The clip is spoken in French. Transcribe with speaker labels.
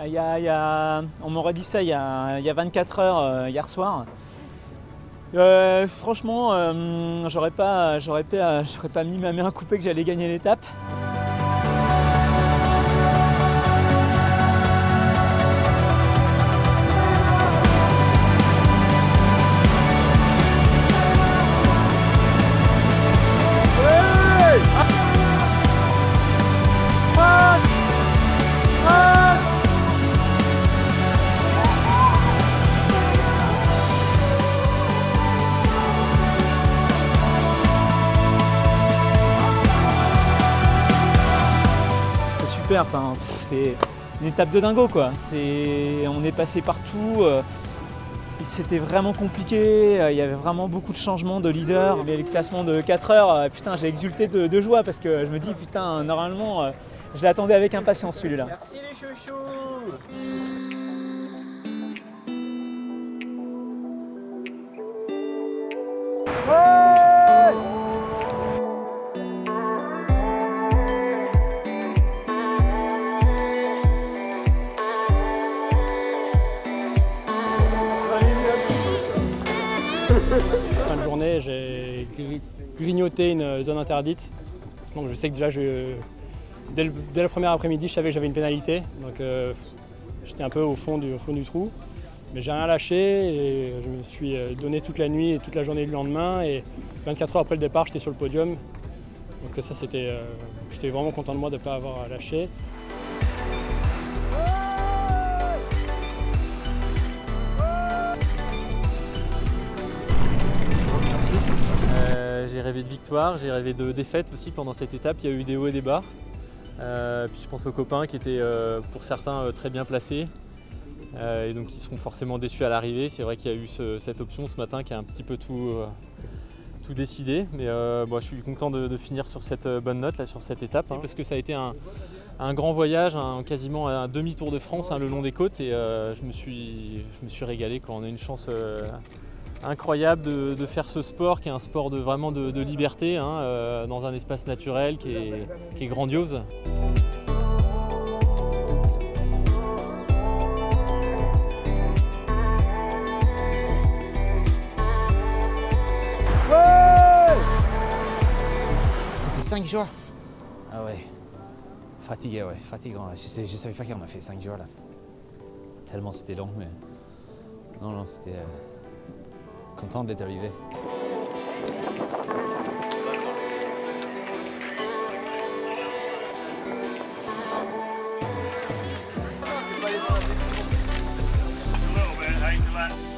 Speaker 1: On m'aurait dit ça il y a 24 heures hier soir. Franchement, j'aurais pas mis ma main à couper que j'allais gagner l'étape. Enfin, c'est une étape de dingo quoi. On est passé partout. C'était vraiment compliqué. Il y avait vraiment beaucoup de changements de leader. Mais le classement de 4 heures, putain, j'ai exulté de joie parce que je me dis putain, normalement, je l'attendais avec impatience celui-là.
Speaker 2: Merci les chouchous.
Speaker 3: Fin de journée, j'ai grignoté une zone interdite. Donc je sais que déjà, dès le premier après-midi, je savais que j'avais une pénalité. Donc j'étais un peu au fond du trou. Mais j'ai rien lâché et je me suis donné toute la nuit et toute la journée du lendemain. Et 24 heures après le départ, j'étais sur le podium. Donc ça, j'étais vraiment content de moi de ne pas avoir lâché.
Speaker 4: J'ai rêvé de victoire, j'ai rêvé de défaite aussi pendant cette étape. Il y a eu des hauts et des bas. Puis je pense aux copains qui étaient pour certains très bien placés et donc qui seront forcément déçus à l'arrivée. C'est vrai qu'il y a eu cette option ce matin qui a un petit peu tout décidé. Mais je suis content de finir sur cette bonne note là, sur cette étape parce que ça a été un grand voyage, quasiment un demi-tour de France le long des côtes et je me suis régalé quand on a une chance incroyable de faire ce sport qui est un sport vraiment de liberté dans un espace naturel qui est grandiose.
Speaker 5: C'était 5 jours. Ah ouais, fatigué, ouais, fatigant. Je savais pas qu'on a fait 5 jours là. Tellement c'était long, mais non, c'était content d'être arrivé.
Speaker 6: A little bit, 8 to that.